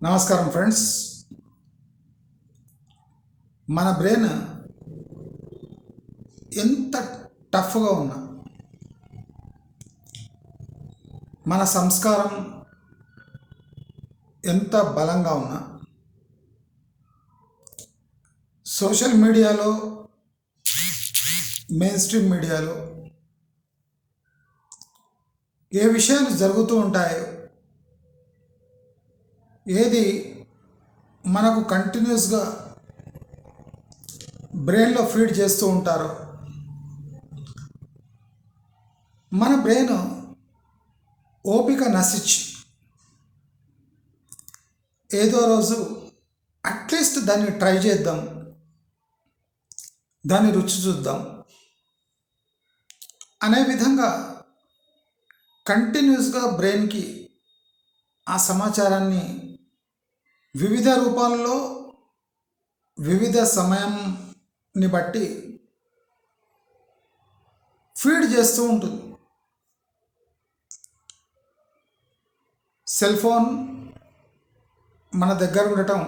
నమస్కారం ఫ్రెండ్స్. మన బ్రెయిన్ ఎంత టఫ్గా ఉన్నా, మన సంస్కారం ఎంత బలంగా ఉన్నా, సోషల్ మీడియాలో, మెయిన్ స్ట్రీమ్ మీడియాలో ఏ విషయాలు జరుగుతూ ఉంటాయో, ఏది మనకు కంటిన్యూస్గా బ్రెయిన్లో ఫీడ్ చేస్తూ ఉంటారో, మన బ్రెయిన్ ఓపిక నశించి ఏదో రోజు అట్లీస్ట్ దాన్ని ట్రై చేద్దాం, దాన్ని రుచి చూద్దాం అనే విధంగా కంటిన్యూస్గా బ్రెయిన్కి ఆ సమాచారాన్ని వివిధ రూపాల్లో వివిధ సమయంని బట్టి ఫీడ్ చేస్తూ ఉంటుంది. సెల్ ఫోన్ మన దగ్గర ఉండటం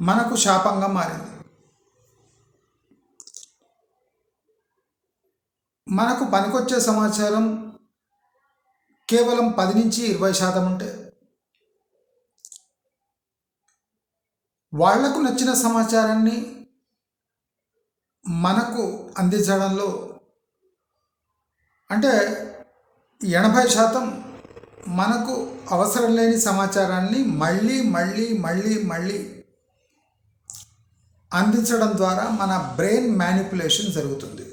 మనకు శాపంగా మారింది. మనకు పనికొచ్చే సమాచారం కేవలం 10 నుంచి 20% ఉంటే, వాళ్లకు నచ్చిన సమాచారాన్ని మనకు అందించడంలో అంటే 80% మనకు అవసరం లేని సమాచారాన్ని మళ్ళీ మళ్ళీ మళ్ళీ మళ్ళీ అందించడం ద్వారా మన బ్రెయిన్ మ్యానిపులేషన్ జరుగుతుంది.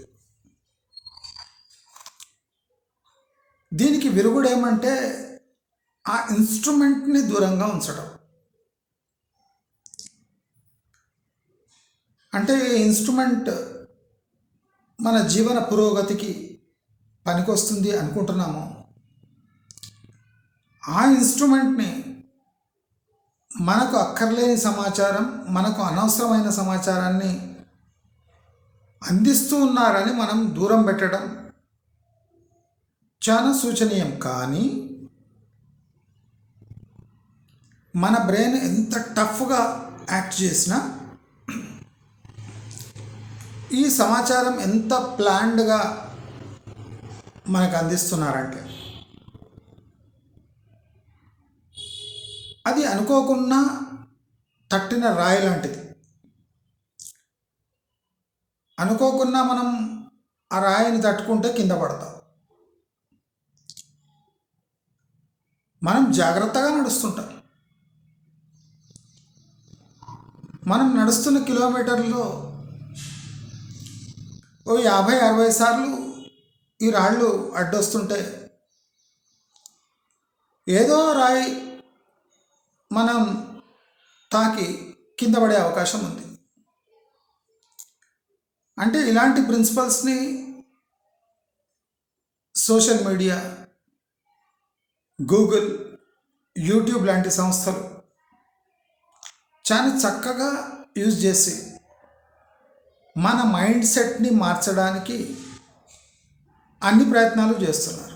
దీనికి విరుగుడు ఏమంటే ఆ ఇన్స్ట్రుమెంట్ని దూరంగా ఉంచడం. అంటే ఈ ఇన్స్ట్రుమెంట్ మన జీవన పురోగతికి పనికొస్తుంది అనుకుంటున్నాము, ఆ ఇన్స్ట్రుమెంట్ని మనకు అక్కర్లేని సమాచారం, మనకు అనవసరమైన సమాచారాన్ని అందిస్తూ ఉన్నారని మనం దూరం పెట్టడం చాలా సూచనీయం. కానీ మన బ్రెయిన్ ఎంత టఫ్గా యాక్ట్ చేసినా, ఈ సమాచారం ఎంత ప్లాన్డ్గా మనకు అందిస్తున్నారంటే అది అనుకోకుండా తట్టిన రాయి లాంటిది. అనుకోకుండా మనం ఆ రాయిని తట్టుకుంటే కింద పడతాం. మనం జాగ్రత్తగా నడుస్తుంటాం. మనం నడుస్తున్న కిలోమీటర్లో 50-60 సార్లు ఈ రాళ్ళు అడ్డొస్తుంటే ఏదో రాయి మనం తాకి కింద పడే అవకాశం ఉంది. అంటే ఇలాంటి ప్రిన్సిపల్స్ని సోషల్ మీడియా, గూగుల్, యూట్యూబ్ లాంటి సంస్థలు చాలా చక్కగా యూజ్ చేసి మన మైండ్ సెట్ని మార్చడానికి అన్ని ప్రయత్నాలు చేస్తున్నారు.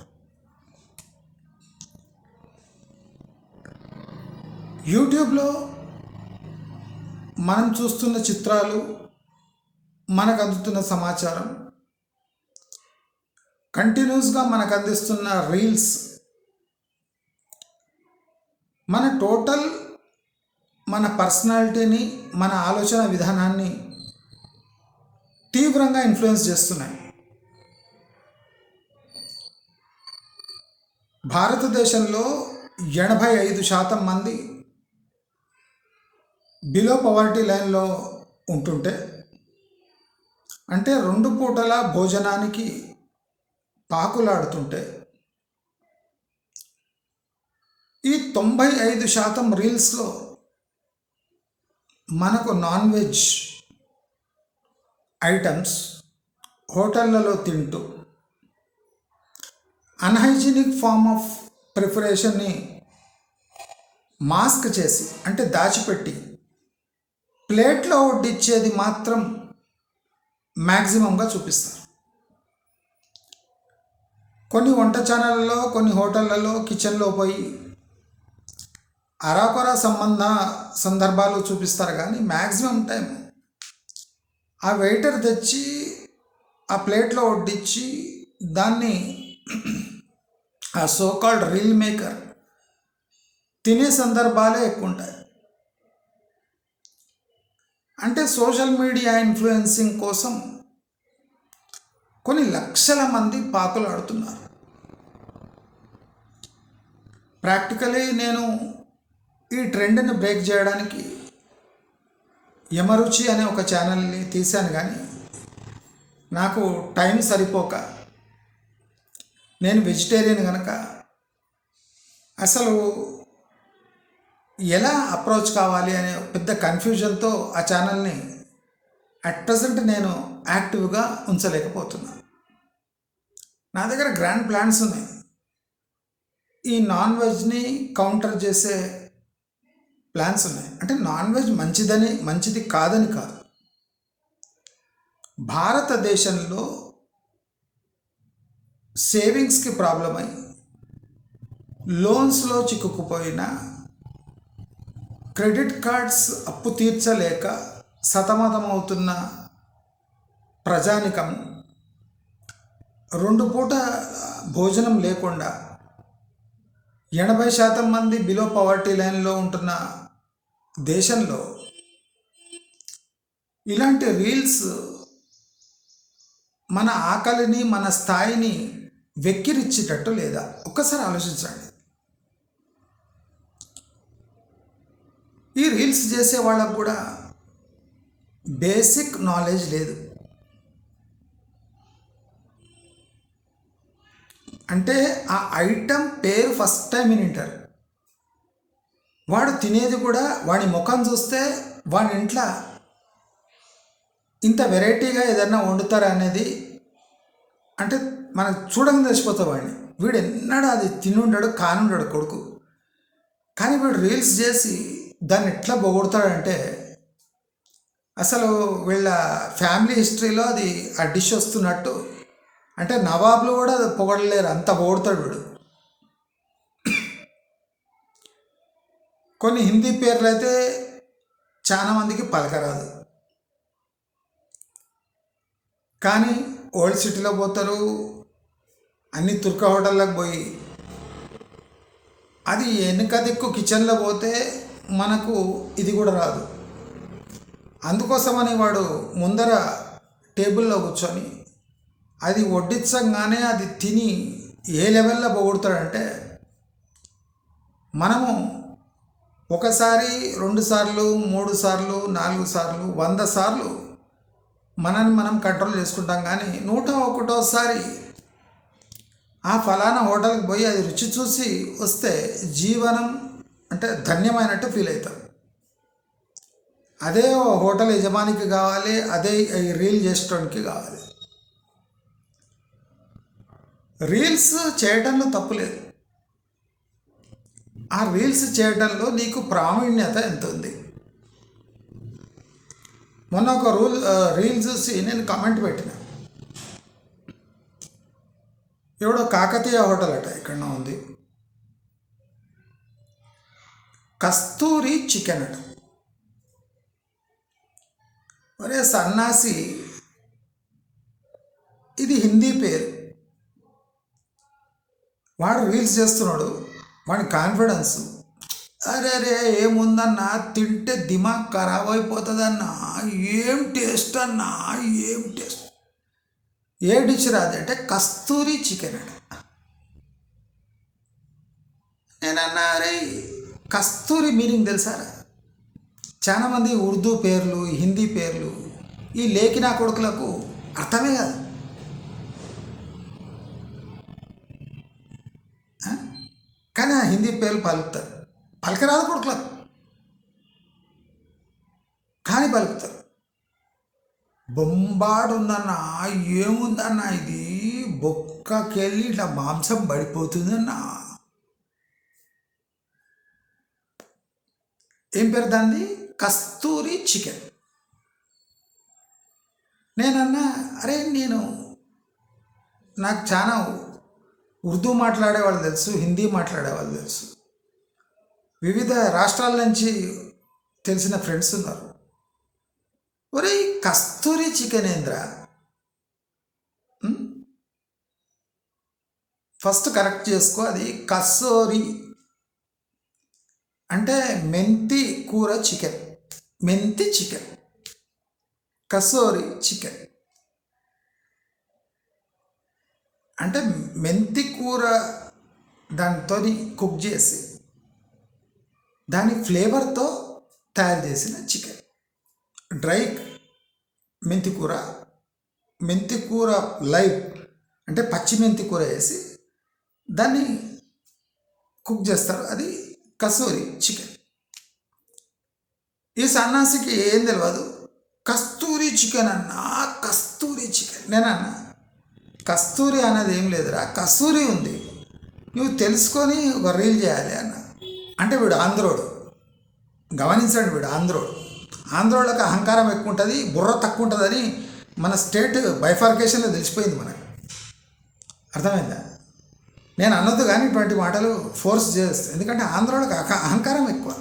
యూట్యూబ్లో మనం చూస్తున్న చిత్రాలు, మనకు అందుతున్న సమాచారం, కంటిన్యూస్గా మనకు అందిస్తున్న రీల్స్ మన టోటల్ మన పర్సనాలిటీని, మన ఆలోచన విధానాన్ని తీవ్రంగా ఇన్ఫ్లుయెన్స్ చేస్తున్నాయి. భారతదేశంలో 85% మంది బిలో పవర్టీ లైన్లో ఉంటుంటే, అంటే 2 పూటల భోజనానికి పాకులాడుతుంటే, ఈ 95% రీల్స్లో మనకు నాన్ వెజ్ ఐటమ్స్ హోటళ్లలో తింటూ అన్హైజీనిక్ ఫార్మ్ ఆఫ్ ప్రిపరేషన్ని మాస్క్ చేసి, అంటే దాచిపెట్టి ప్లేట్లో వడ్డిచ్చేది మాత్రం మ్యాక్సిమంగా చూపిస్తారు. కొన్ని వంట ఛానళ్ళలో, కొన్ని హోటళ్ళలో కిచెన్లో పోయి అరాకొర సందర్భాలు చూపిస్తారు, కానీ మ్యాక్సిమం టైం ఆ వెయిటర్ తెచ్చి ఆ ప్లేట్లో వడ్డించి దాన్ని ఆ సోకాల్డ్ రీల్ మేకర్ తినే సందర్భాలే ఎక్కువ ఉంటాయి. అంటే సోషల్ మీడియా ఇన్ఫ్లుయెన్సింగ్ కోసం కొన్ని లక్షల మంది పాకులాడుతున్నారు. ప్రాక్టికలీ నేను ఈ ట్రెండ్ని బ్రేక్ చేయడానికి యమరుచి అనే ఒక ఛానల్ని తీశాను, కానీ నాకు టైం సరిపోక, నేను వెజిటేరియన్ కనుక అసలు ఎలా అప్రోచ్ కావాలి అనే పెద్ద కన్ఫ్యూజన్తో ఆ ఛానల్ని అట్ ప్రజెంట్ నేను యాక్టివ్గా ఉంచలేకపోతున్నాను. నా దగ్గర గ్రాండ్ ప్లాన్స్ ఉన్నాయి. ఈ నాన్ వెజ్ని కౌంటర్ చేసే ప్లాన్స్ ఉన్నాయి. అంటే నాన్ వెజ్ మంచిది కాదని కాదు. భారతదేశంలో సేవింగ్స్కి ప్రాబ్లం అయి లోన్స్లో చిక్కుకుపోయిన, క్రెడిట్ కార్డ్స్ అప్పు తీర్చలేక సతమతమవుతున్న ప్రజానికం 2 పూట భోజనం లేకుండా 80% మంది బిలో పవర్టీ లైన్లో ఉంటున్న దేశంలో ఇలాంటి రీల్స్ మన ఆకలిని, మన స్థాయిని వెక్కిరిచ్చేటట్టు లేదా? ఒక్కసారి ఆలోచించండి. ఈ రీల్స్ చేసే వాళ్ళకు కూడా బేసిక్ నాలెడ్జ్ లేదు. అంటే ఆ ఐటమ్ పేరు ఫస్ట్ టైం వింటారు. వాడు తినేది కూడా, వాడి ముఖం చూస్తే వాడి ఇంట్లో ఇంత వెరైటీగా ఏదన్నా వండుతారా అనేది, అంటే మనకు చూడంగా తెలిసిపోతాం వాడిని. వీడు ఎన్నడూ అది తినుండాడు, కానుండాడు కొడుకు. కానీ వీడు రీల్స్ చేసి దాన్ని ఎట్లా పొగుడతాడంటే, అసలు వీళ్ళ ఫ్యామిలీ హిస్టరీలో అది ఆ డిష్ వస్తున్నట్టు. అంటే నవాబులు కూడా అది పొగడలేరు, అంత పొగుడతాడు వీడు. కొన్ని హిందీ పేర్లు అయితే చాలామందికి పలకరాదు, కానీ ఓల్డ్ సిటీలో పోతారు, అన్ని తుర్క హోటళ్ళకి పోయి, అది వెనుక దిక్కు కిచెన్లో పోతే మనకు ఇది కూడా రాదు. అందుకోసమని వాడు ముందర టేబుల్లో కూర్చొని అది వడ్డించగానే అది తిని ఏ లెవెల్లో పొగుడతాడంటే, మనము 1 సారి 2 సార్లు 3 సార్లు 4 సార్లు 100 సార్లు మనని మనం కంట్రోల్ చేసుకుంటాం, కానీ 101సారి ఆ ఫలానా హోటల్కి పోయి అది రుచి చూసి వస్తే జీవనం అంటే ధన్యమైనట్టు ఫీల్ అవుతాం. అదే హోటల్ యజమానికి కావాలి, అదే రీల్ చేసేటానికి కావాలి. రీల్స్ చేయడంలో తప్పులేదు, ఆ రీల్స్ చేయడంలో నీకు ప్రావీణ్యత ఎంత ఉంది. మొన్న ఒక రీల్ చూసి నేను కమెంట్ పెట్టిన, ఎవడో కాకతీయ హోటల్ అట ఎక్కడో ఉంది, కస్తూరి చికెన్ అట. ఒరే సన్నాసి, ఇది హిందీ పేరు. వాడు రీల్స్ చేస్తున్నాడు, వాడి కాన్ఫిడెన్స్, అరే రే ఏముందన్నా, తింటే దిమాగ్ ఖరాబ్ అయిపోతుందన్నా, ఏం టేస్ట్ అన్నా, ఏం టేస్ట్. ఏ డిష్ రాదు అంటే కస్తూరి చికెన్ అట. నేనన్నా అరే కస్తూరి మీనింగ్ తెలుసారా? చాలామంది ఉర్దూ పేర్లు, హిందీ పేర్లు ఈ లేఖినా కొడుకులకు అర్థమే కాదు. కానీ ఆ హిందీ పేర్లు పలుకుతారు, పలకరాదు కొడుకులకు, కానీ పలుకుతారు. బొంబాడు ఉందన్నా, ఏముందన్నా, ఇది బొక్కకెళ్ళి ఇట్లా మాంసం పడిపోతుందన్నా. ఏం పేరు దాన్ని? కస్తూరి చికెన్. నేనన్నా అరే నాకు చాలా ఉర్దూ మాట్లాడే వాళ్ళు తెలుసు, హిందీ మాట్లాడే వాళ్ళు తెలుసు. వివిధ రాష్ట్రాల నుంచి తెలిసిన ఫ్రెండ్స్ ఉన్నారు. ఒరే కస్తూరి చికెన్ ఏంద్రా? ఫస్ట్ కరెక్ట్ చేసుకో. అది కస్తూరి అంటే మెంతి కూర చికెన్, మెంతి చికెన్, కసూరి చికెన్ అంటే మెంతి కూర దాంతో కుక్ చేసి దాని ఫ్లేవర్తో తయారు చేసిన చికెన్. డ్రై మెంతి కూర, మెంతి కూర లైవ్ అంటే పచ్చి మెంతి కూర వేసి దాన్ని కుక్ చేస్తారు. అది కసూరి చికెన్. ఈ సన్నాసికి ఏం తెలియదు. కస్తూరి చికెన్ అన్నా, కస్తూరి చికెన్. నేనన్నా కస్తూరి అన్నది ఏం లేదురా, కస్తూరి ఉంది, నువ్వు తెలుసుకొని ఒక రీల్ చేయాలి అన్న. అంటే వీడు ఆంధ్రోడు, గమనించండి, వీడు ఆంధ్రోడు. ఆంధ్రోళ్ళకి అహంకారం ఎక్కువ ఉంటుంది, బుర్ర తక్కువ ఉంటుందని మన స్టేట్ బైఫార్కేషన్లో తెలిసిపోయింది మనకు. అర్థమైందా? నేను అన్నది కానీ ఇటువంటి మాటలు ఫోర్స్ చేస్తాను, ఎందుకంటే ఆంధ్రోళ్ళకి అహంకారం ఎక్కువ.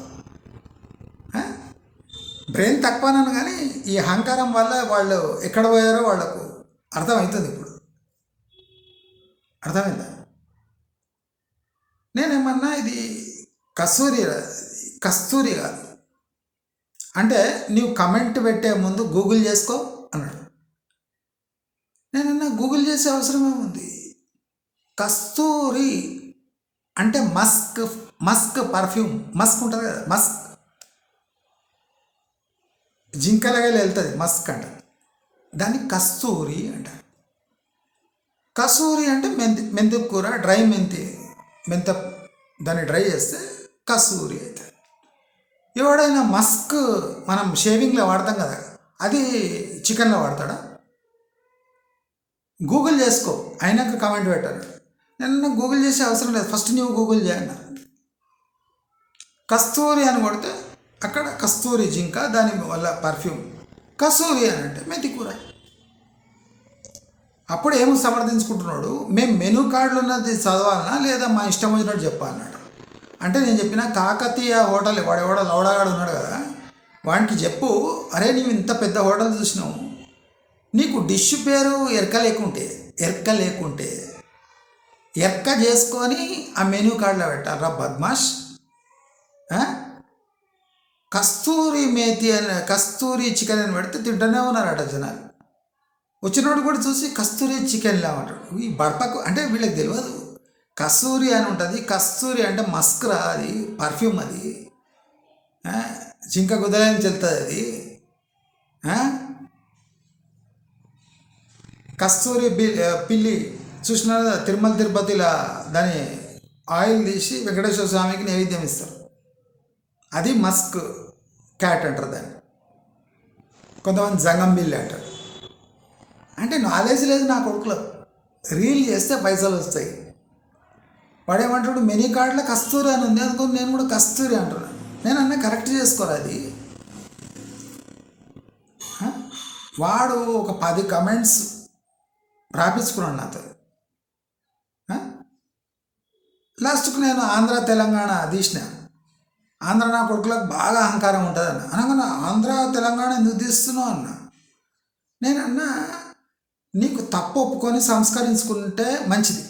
బ్రెయిన్ తక్కువనను కానీ ఈ అహంకారం వల్ల వాళ్ళు ఎక్కడ పోయారో వాళ్లకు అర్థమవుతుంది. ఇప్పుడు అర్థమైందా? నేనేమన్నా ఇది కస్తూరి కాదు అంటే నీవు కమెంట్ పెట్టే ముందు గూగుల్ చేసుకో అన్నాడు. నేనన్నా గూగుల్ చేసే అవసరమే ఉంది. కస్తూరి అంటే మస్క్ పర్ఫ్యూమ్, మస్క్ ఉంటుంది కదా, మస్క్ జింకలగా వెళ్తుంది మస్క్ అంట, దాన్ని కస్తూరి అంటారు. కసూరి అంటే మెంతి కూర, డ్రై మెంత దాన్ని డ్రై చేస్తే కసూరి అవుతుంది. ఎవడైనా మస్క్ మనం షేవింగ్లో వాడతాం కదా, అది చికెన్లో వాడతాడా? గూగుల్ చేసుకో, అయినాక కామెంట్ పెట్టాను. నేను గూగుల్ చేసే అవసరం లేదు, ఫస్ట్ నువ్వు గూగుల్ చేయన్నా. కస్తూరి అని కొడితే అక్కడ కస్తూరి జింక, దాని వల్ల పర్ఫ్యూమ్. కసూరి అని అంటే మెంతి కూర. అప్పుడు ఏమో సమర్థించుకుంటున్నాడు, మేము మెనూ కార్డులు ఉన్నది చదవాలన్నా లేదా మా ఇష్టం వచ్చినట్టు చెప్పాలన్నాడు. అంటే నేను చెప్పిన కాకతీయ హోటల్, వాడెవడో లవడగాడు ఉన్నాడు కదా, వానికి చెప్పు, అరే నీవు ఇంత పెద్ద హోటల్ చూసినావు, నీకు డిష్ పేరు ఎరక లేకుంటే ఎరక చేసుకొని ఆ మెనూ కార్డులో పెట్టాలరా బద్మాష్. కస్తూరి మేతి అని, కస్తూరి చికెన్ అని పెడితే తింటూనే ఉన్నారట జనాలు. వచ్చినోడు కూడా చూసి కస్తూరి చికెన్లా అంటాడు. ఈ బడపకు అంటే వీళ్ళకి తెలియదు కస్తూరి అని ఉంటుంది. కస్తూరి అంటే మస్క్రా, అది పర్ఫ్యూమ్, అది జింక గుదలని చెల్తుంది అది. కస్తూరి పిల్లి చూసిన తిరుమల తిరుపతిలో దాని ఆయిల్ తీసి వెంకటేశ్వర స్వామికి నైవేద్యం ఇస్తారు, అది మస్క్ క్యాట్ అంటారు దాన్ని. కొంతమంది జంగంబిల్లి అంటారు. అంటే నాలెడ్జ్ లేదు నా కొడుకులో. రీల్ చేస్తే పైసలు వస్తాయి. వాడేమంటాడు, మెనీ కార్డులో కస్తూరి అని ఉంది అనుకుని నేను కూడా కస్తూరి అంటున్నాను. నేను అన్న కరెక్ట్ చేసుకోరు. అది వాడు ఒక 10 కమెంట్స్ రాపించుకున్నాడు నాతో. లాస్ట్కు నేను ఆంధ్ర తెలంగాణ తీసిన. ఆంధ్ర నా కొడుకులకు బాగా అహంకారం ఉంటుంది అన్న. అనగా ఆంధ్ర తెలంగాణ ఎందుకు తీస్తున్నావు అన్న. నేనన్నా నీకు తప్పు ఒప్పుకొని సంస్కరించుకుంటే మంచిది,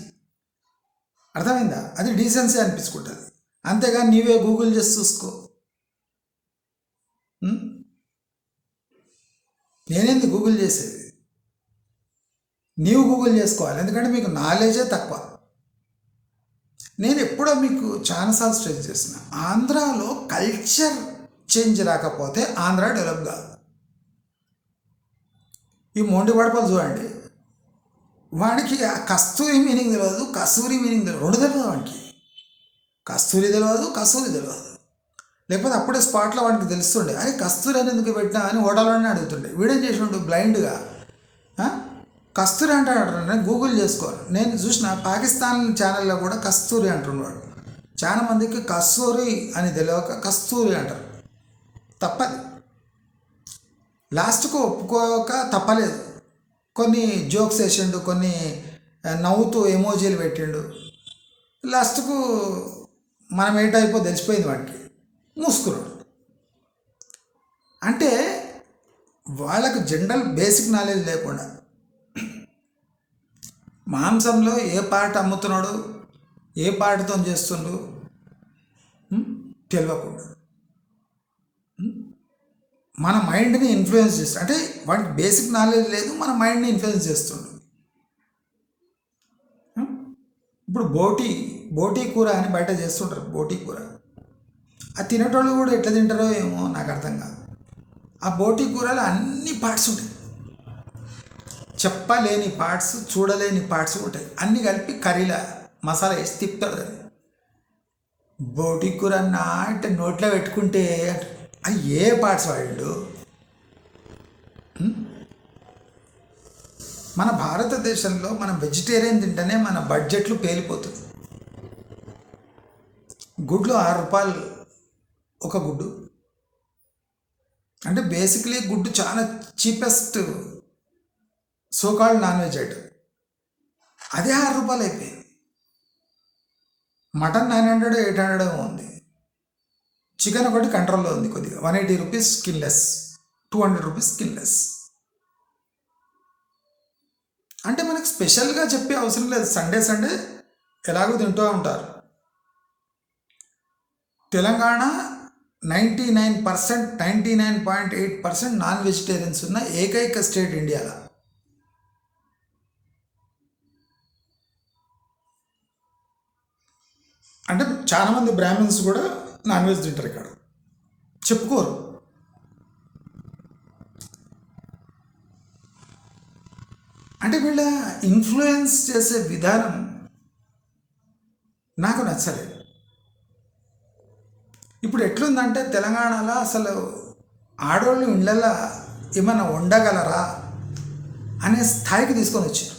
అర్థమైందా? అది డీసెన్సీ అనిపించుకుంటుంది. అంతేగాని నీవే గూగుల్ చేసి చూసుకో. నేనేంది గూగుల్ చేసేది? నీవు గూగుల్ చేసుకోవాలి, ఎందుకంటే మీకు నాలెడ్జే తక్కువ. నేను ఎప్పుడో మీకు చాలాసార్లు స్ట్రెస్ చేసిన, ఆంధ్రాలో కల్చర్ చేంజ్ రాకపోతే ఆంధ్ర డెవలప్ కాదు. ఈ మొండి పడపలు చూడండి, వాడికి కస్తూరి మీనింగ్ తెలియదు, కసూరి మీనింగ్ తెలియదు, రెండు తెలియదు వాడికి. కస్తూరి తెలియదు, కసూరి తెలియదు. లేకపోతే అప్పుడే స్పాట్లో వాడికి తెలుస్తుండే, అరే కస్తూరి అని ఎందుకు పెట్టినా అని హోటల్లోనే అడుగుతుండే. వీడేం చేసిండు బ్లైండ్గా కస్తూరి అంటాడు. గూగుల్ చేసుకోవాలి. నేను చూసిన పాకిస్తాన్ ఛానల్లో కూడా కస్తూరి అంటున్నాడు. చాలా మందికి కస్తూరి అని తెలియక కస్తూరి అంటారు. తప్పది. లాస్ట్కు ఒప్పుకోక తప్పలేదు. కొన్ని జోక్స్ వేసిండు, కొన్ని నవ్వుతూ ఎమోజీలు పెట్టిండు. లాస్ట్కు మనం ఏంటైపో తెలిసిపోయింది వాడికి. మూసుకున్నాడు. అంటే వాళ్ళకు జనరల్ బేసిక్ నాలెడ్జ్ లేకుండా మాంసంలో ఏ పార్ట్ అమ్ముతున్నాడు, ఏ పార్ట్తో చేస్తుండు తెలియకుండా మన మైండ్ని ఇన్ఫ్లుయెన్స్ చేస్తాడు. అంటే వాడికి బేసిక్ నాలెడ్జ్ లేదు, మన మైండ్ని ఇన్ఫ్లుయెన్స్ చేస్తుండు. ఇప్పుడు బోటీ కూర అని బయట చేస్తుంటారు. బోటీ కూర అది తినేటోళ్ళు కూడా ఎట్లా తింటారో ఏమో నాకు అర్థం కాదు. ఆ బోటీ కూరలో అన్ని పార్ట్స్ ఉంటాయి, చెప్పలేని పార్ట్స్, చూడలేని పార్ట్స్ ఉంటాయి. అన్నీ కలిపి కర్రీలా మసాలా వేసి తిప్పుతాడు. అది బోటీ కూర అన్నా అంటే నోట్లో పెట్టుకుంటే అది ఏ పార్ట్స్ వాడిండు. మన భారతదేశంలో మనం వెజిటేరియన్ తింటేనే మన బడ్జెట్లు పేలిపోతుంది. గుడ్లు 6 రూపాయలు ఒక గుడ్డు. అంటే బేసిక్లీ గుడ్డు చాలా cheapest so called non veg item. అదే 6 రూపాయలు అయిపోయింది. మటన్ 900 800 ఉంది. చికెన్ ఒకటి కంట్రోల్లో ఉంది కొద్దిగా, 180 రూపీస్ స్కిన్లెస్, 200 రూపీస్ స్కిన్లెస్. అంటే మనకు స్పెషల్గా చెప్పే అవసరం లేదు. సండే ఎలాగో తింటూ ఉంటారు. తెలంగాణ 99%, 99.8% నాన్ వెజిటేరియన్స్ ఉన్న ఏకైక స్టేట్ ఇండియాలో. అంటే చాలామంది బ్రాహ్మిన్స్ కూడా నాన్ వెజ్ తింటారు ఇక్కడ, చెప్పుకోరు. అంటే వీళ్ళ ఇన్ఫ్లుయెన్స్ చేసే విధానం నాకు నచ్చలేదు. ఇప్పుడు ఎట్లుందంటే తెలంగాణలో అసలు ఆడవాళ్ళు ఇళ్ళల్లో ఏమన్నా వండగలరా అనే స్థాయికి తీసుకొని వచ్చారు.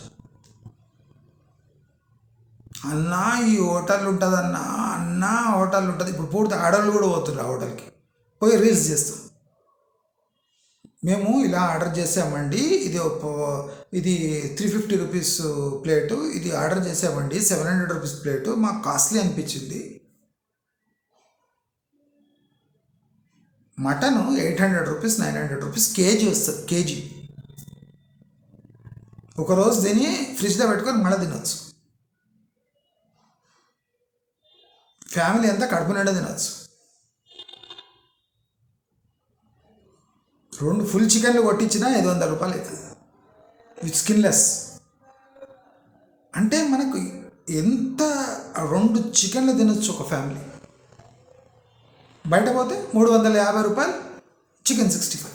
అన్నా ఈ హోటల్ ఉంటుంది, అన్నా హోటల్ ఉంటుంది. ఇప్పుడు పూర్తి ఆడవాళ్ళు కూడా పోతున్నారు ఆ హోటల్కి, పోయి రీల్స్ చేస్తాం. మేము ఇలా ఆర్డర్ చేసామండి, ఇది 350 రూపీస్ ప్లేటు, ఇది ఆర్డర్ చేసామండి 700 రూపీస్ ప్లేటు, మాకు కాస్ట్లీ అనిపించింది. మటను 800 రూపీస్ 900 రూపీస్ కేజీ వస్తుంది. కేజీ ఒకరోజు తిని ఫ్రిడ్జ్లో పెట్టుకొని మళ్ళీ తినొచ్చు. ఫ్యామిలీ అంతా కడుపు నిండా తినొచ్చు. 2 ఫుల్ చికెన్లు కొట్టించినా 500 రూపాయలు అవుతుంది విత్ స్కిన్లెస్. అంటే మనకు ఎంత 2 చికెన్లు తినొచ్చు ఒక ఫ్యామిలీ. బయట పోతే 350 రూపాయలు చికెన్ 65.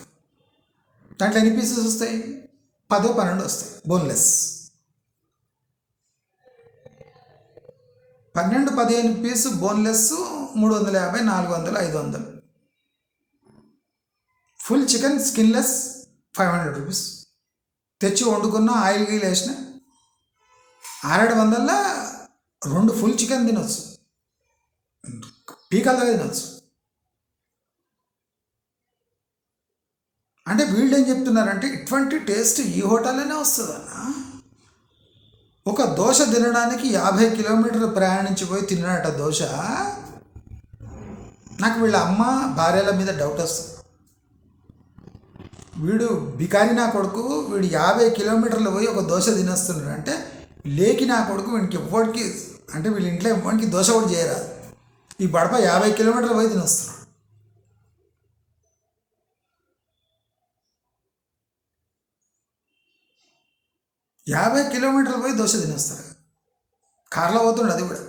దాంట్లో ఎన్ని పీసెస్ వస్తాయి? 10-12 వస్తాయి boneless. 12-15 piece boneless 350, 400, 500. Full chicken skinless 500 rupees. తెచ్చి వండుకున్న ఆయిల్ గీలు వేసిన 600 2 ఫుల్ చికెన్ తినొచ్చు, పీకలుగా తినొచ్చు. అంటే వీళ్ళు ఏం చెప్తున్నారంటే ఇటువంటి టేస్ట్ ఈ హోటల్లోనే వస్తుందన్న. ఒక దోశ తినడానికి 50 కిలోమీటర్లు ప్రయాణించిపోయి తినట దోశ. నాకు వీళ్ళ అమ్మ భార్యల మీద డౌట్ వస్తుంది. వీడు బికారి నా కొడుకు, వీడు 50 కిలోమీటర్లు పోయి ఒక దోశ తినేస్తున్నాడు అంటే, లేకి నా కొడుకు వీడికి ఎవ్వడికి, అంటే వీళ్ళ ఇంట్లో ఎవ్వడికి దోశ కూడా చేయరాదు. ఈ బడప 50 కిలోమీటర్లు పోయి తినేస్తున్నాడు. 50 కిలోమీటర్లు పోయి దోశ తినేస్తారు. కార్లో పోతుండే, అది కూడా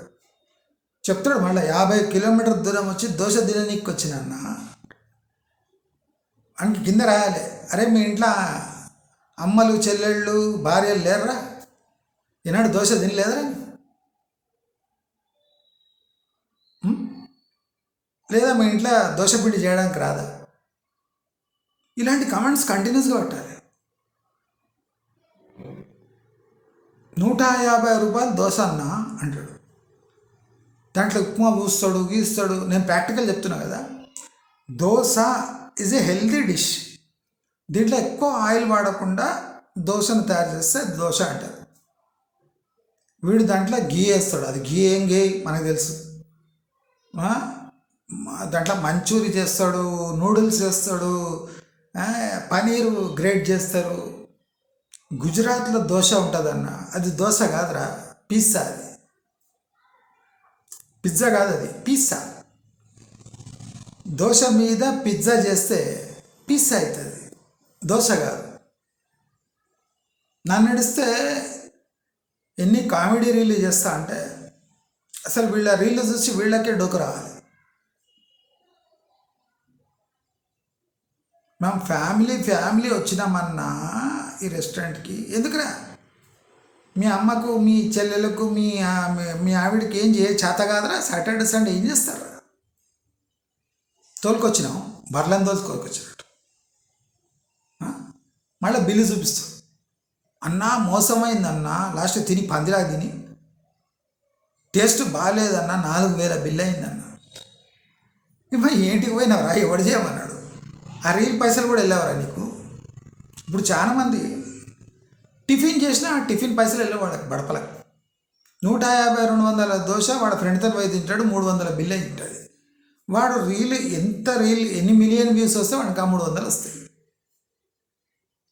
చెప్తాడు మళ్ళీ 50 కిలోమీటర్ దూరం వచ్చి దోశ తిననీకి వచ్చినన్న అని కింద రాయాలి. అరే మీ ఇంట్లో అమ్మలు చెల్లెళ్ళు భార్యలు లేరురా, ఈనాడు దోశ తినలేదురా, లేదా మీ ఇంట్లో దోశ పిండి చేయడానికి రాదా? ఇలాంటి కమెంట్స్ కంటిన్యూస్గా పెట్టాలి. 150 రూపాయలు దోశ అన్న అంటాడు. దాంట్లో ఉప్మా పూస్తాడు, గీస్తాడు. నేను ప్రాక్టికల్ చెప్తున్నా కదా. Dosa is a healthy dish. దీంట్లో ఎక్కువ ఆయిల్ వాడకుండా దోశను తయారు చేస్తే దోశ అంటారు. వీడు దాంట్లో గీ వేస్తాడు. అది గీ ఏం గీ మనకు తెలుసు. దాంట్లో మంచూరి చేస్తాడు, నూడిల్స్ చేస్తాడు, ఆ, పనీరు గ్రేట్ చేస్తారు. గుజరాత్లో దోశ ఉంటుందన్న, అది దోశ కాదురా, పిజ్జా. అది పిజ్జా కాదు, అది పిజ్జా. దోశ మీద పిజ్జా చేస్తే పిజ్జా అవుతుంది, దోశ కాదు. నన్ను నడిస్తే ఎన్ని కామెడీ రీళ్ళు చేస్తా అంటే అసలు వీళ్ళ రీళ్ళు చూసి వీళ్ళకే డోకు రావాలి. మేము ఫ్యామిలీ వచ్చినామన్నా ఈ రెస్టారెంట్కి ఎందుకురా, మీ అమ్మకు మీ చెల్లెలకు మీ ఆవిడకి ఏం చేత కాదురా, సాటర్డే సండే ఏం చేస్తారా? తోలుకొచ్చినాం, బర్లను తోలుకొచ్చినట్టు మళ్ళీ బిల్లు చూపిస్తాం. అన్నా మోసమైందన్నా, లాస్ట్ తిని పందిలా తిని టేస్ట్ బాగాలేదన్నా 4,000 బిల్లు అయిందన్నా. ఇవ్వ ఏంటికి పోయినావరా, ఎవడు చేయమన్నాడు? ఆ రీల్ పైసలు కూడా వెళ్ళావరా నీకు? ఇప్పుడు చాలామంది టిఫిన్ చేసినా ఆ టిఫిన్ పైసలు వెళ్ళే వాడికి బడపల 150, 200 దోశ వాడు ఫ్రెండ్తో పోయి తింటాడు, 300 బిల్లు అయి తింటాడు. వాడు రీల్ ఎన్ని మిలియన్ వ్యూస్ వస్తే వాడికి ఆ 300 వస్తాయి.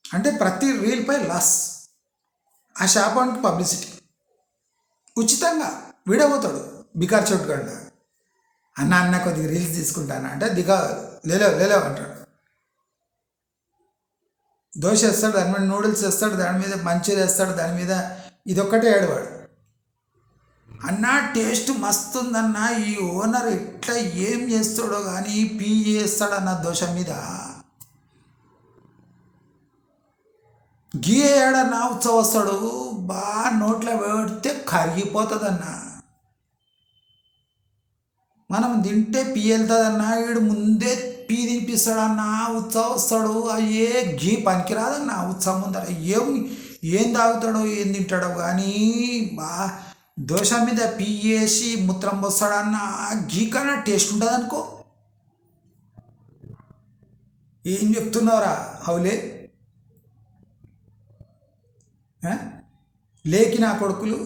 అంటే ప్రతి రీల్పై లాస్. ఆ షాప్ వానికి పబ్లిసిటీ ఉచితంగా వీడబోతాడు బికార్ చోటుకండ. అన్న కొద్దిగా రీల్స్ తీసుకుంటాను అంటే లేలేవు అంటాడు. దోశ వేస్తాడు, దాని మీద నూడిల్స్ వేస్తాడు, దాని మీద మంచూరి వేస్తాడు, దాని మీద ఇదొక్కటే ఏడవాడు. అన్నా టేస్ట్ మస్తు ఉందన్నా, ఈ ఓనర్ ఎట్లా ఏం చేస్తాడో కానీ పీ చేస్తాడన్న దోశ మీద గీ ఏడన్నా వస్తాడు, బాగా నోట్లో పెడితే కరిగిపోతుందన్నా. మనం తింటే పీ వెళ్తుందన్నా, వీడు ముందే పీ తినిపిస్తాడన్నా, వస్తాడు. అయ్యే గీ పనికిరాదన్నా ఉత్సవం ముందర. ఏం తాగుతాడో ఏం తింటాడో కానీ దోశ మీద పీ వేసి మూత్రం పోస్తాడన్నా, గీ కన్నా టేస్ట్ ఉంటుంది అనుకో. ఏం చెప్తున్నావురా హౌలే? లేకి నా కొడుకులు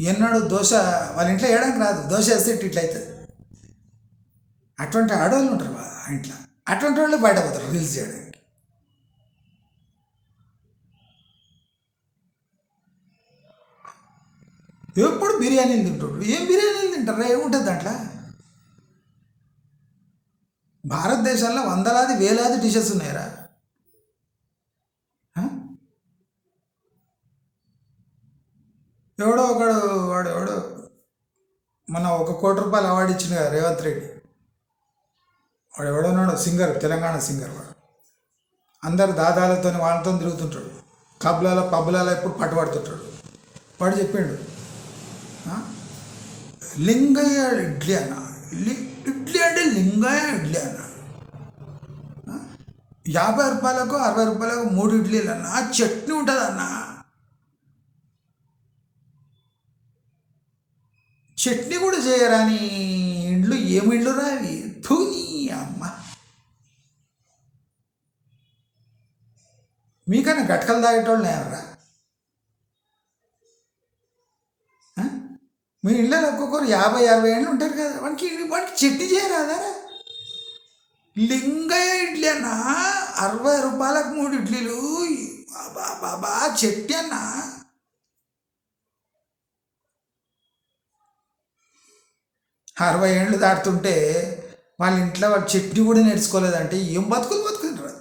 ఎన్నడూ దోశ వాళ్ళ ఇంట్లో వేయడానికి రాదు, దోశ వేస్తే ఇట్లా అవుతుంది. అటువంటి ఆడవాళ్ళు ఉంటారు ఇంట్లో, అటువంటి వాళ్ళు బయటపోతారు రీల్స్ చేయడానికి. ఎప్పుడు బిర్యానీలు తింటాడు. ఏం బిర్యానీలు తింటారా, ఏముంటుంది దాంట్లో? భారతదేశంలో వందలాది వేలాది డిషెస్ ఉన్నాయరా. వాడు మన 1 కోటి రూపాయలు అవార్డు ఇచ్చింది కదా రేవంత్ రెడ్డి. వాడు ఎవడన్నాడు, సింగర్, తెలంగాణ సింగర్. వాడు అందరు దాదాలతో వాళ్ళతో తిరుగుతుంటాడు, పబ్బులలో ఎప్పుడు పట్టుబడుతుంటాడు. వాడు చెప్పిండు, లింగయ్య ఇడ్లీ అన్న, ఇడ్లీ అంటే లింగయ్య ఇడ్లీ అన్న, 50 రూపాయలకు 60 రూపాయలకు 3 ఇడ్లీలు అన్న, చట్నీ ఉంటుంది అన్న. చట్నీ కూడా చేయరాని ఇండ్లు ఏమి ఇండ్లు రావి ధూని అమ్మ. మీకన్నా గట్కలు తాగేటోళ్ళు ఎవరా? మీ ఇళ్ళలో ఒక్కొక్కరు 50-60 ఏళ్ళు ఉంటారు కదా, వాడికి చట్నీ చేయరాదా? లింగయ్య ఇడ్లీ అన్న, 60 రూపాయలకు 3 ఇడ్లీలు, బాబా చట్నీ అన్న. అరవై ఏళ్ళు దాటుతుంటే వాళ్ళ ఇంట్లో వాడు చట్నీ కూడా నేర్చుకోలేదంటే ఏం బతుకుంటారు.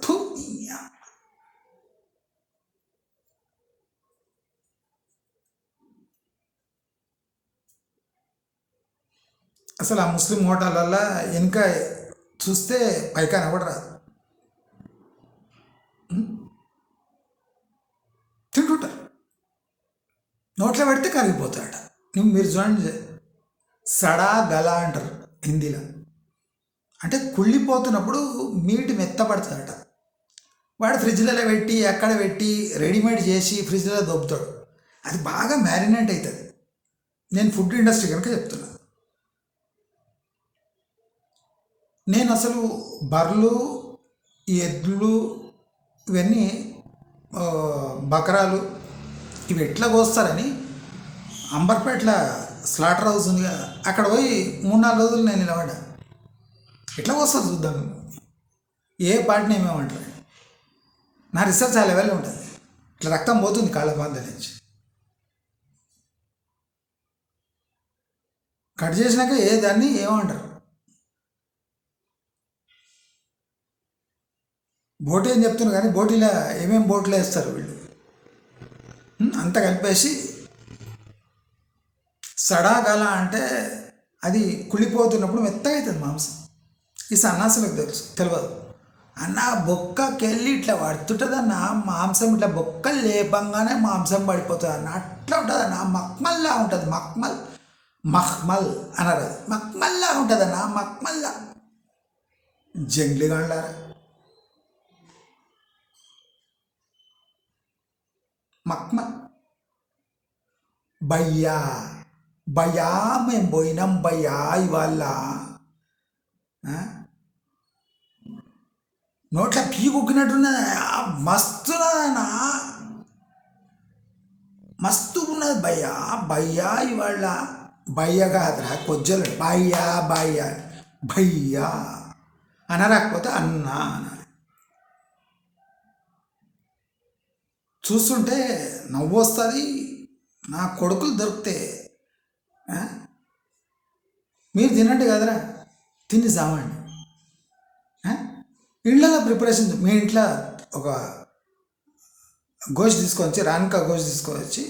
అసలు ఆ ముస్లిం హోటళ్ళల్లో వెనుక చూస్తే పైకాన కూడా రాదు, తింటుంటారు. నోట్లో పెడితే కరిగిపోతాడట. మీరు చూడండి, సడా గల అంటారు హిందీలో. అంటే కుళ్ళిపోతున్నప్పుడు మీట్ మెత్తపడుతుందట. వాడు ఫ్రిడ్జ్లలో పెట్టి ఎక్కడ పెట్టి రెడీమేడ్ చేసి ఫ్రిడ్జ్లో దొబ్బుతాడు, అది బాగా మ్యారినేట్ అవుతుంది. నేను ఫుడ్ ఇండస్ట్రీ కనుక చెప్తున్నా. నేను అసలు బర్రెలు, ఎద్దులు, ఇవన్నీ బకరాలు ఇవి ఎట్లా కోస్తారని అంబర్పేటలో స్లాటర్ హౌస్ ఉంది కదా, అక్కడ పోయి 3-4 రోజులు నేను నిలబడ్డా. ఎట్లా వస్తుంది చూద్దాం. ఏ పార్టీని ఏమేమంటారు. నా రీసెర్చ్ ఆ లెవెల్లో ఉంటుంది. ఇట్లా రక్తం పోతుంది కాళ్ళ బాధ నుంచి. కట్ చేసినాక దాన్ని ఏమంటారు. బోటి అని చెప్తున్నారు కానీ బోటీలో ఏమేమి బోట్లు వేస్తారు వీళ్ళు. అంతా కలిపేసి సడాగల అంటే అది కుళ్ళిపోతున్నప్పుడు మెత్తగా అవుతుంది మాంసం. ఈ సన్నాసులకు తెలియదు. అన్న బొక్కకెళ్ళి ఇట్లా పడుతుంటుందన్న మాంసం, ఇట్లా బొక్కలు లేపంగానే మాంసం పడిపోతుంది అన్న. అట్లా ఉంటుంది అన్న. మక్మల్లా ఉంటుంది. మహ్మల్ అనరు. అది మక్మల్లా ఉంటుంది అన్న. మక్మల్లా జంగ్లీ గండారా. మక్మల్ భయ్యా భయ్యా మేము పోయినాం భయ్యా ఇవాళ. నోట్ల పీ కుక్కినట్టున్నది. మస్తున్నదన్నా, మస్తు ఉన్నది భయ్యా. భయ్యా ఇవాళ భయ్య కాదురా కొజ్జలు. భయ్యా భయ్యా భయ్యా అనరాకపోతే అన్నా అనాలి. చూస్తుంటే నవ్వు వస్తుంది. నా కొడుకులు దొరికితే మీరు తినండి కదరా, తిని సామండి. ఇళ్ళలో ప్రిపరేషన్, మీ ఇంట్లో ఒక గోష్ తీసుకొచ్చి, రాన్కా గోష్ తీసుకొచ్చి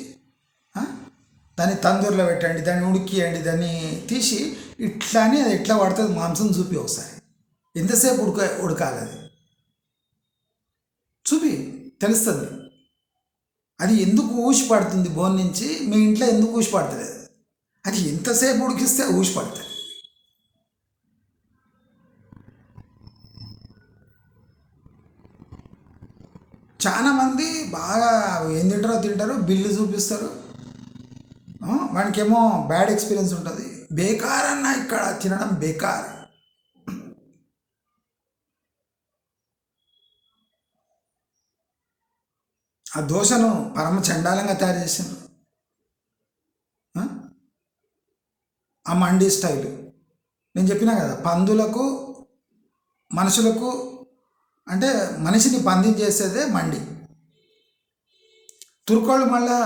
దాన్ని తందూరులో పెట్టండి, దాన్ని ఉడికియండి, దాన్ని తీసి ఇట్లానే అది ఎట్లా పడుతుంది మాంసం చూపి ఒకసారి. ఎంతసేపు ఉడకాలి అది చూపి తెలుస్తుంది. అది ఎందుకు ఊసి పడుతుంది బోన్ నుంచి, మీ ఇంట్లో ఎందుకు ఊసి పడుతుంది, అది ఎంతసేపు ఉడికిస్తే ఊసి పడుతుంది. చాలామంది బాగా ఏం తింటారో బిల్లు చూపిస్తారు. వానికేమో బ్యాడ్ ఎక్స్పీరియన్స్ ఉంటుంది. బేకార్ అన్న, ఇక్కడ తినడం బేకార్. ఆ దోశను పరమ చండాలంగా తయారు చేసిండ్రు. ఆ మండీ స్టైలు నేను చెప్పినా కదా, పందులకు మనుషులకు అంటే మనిషిని బంధించేసేదే మండి. తుర్కోళ్ళు మళ్ళా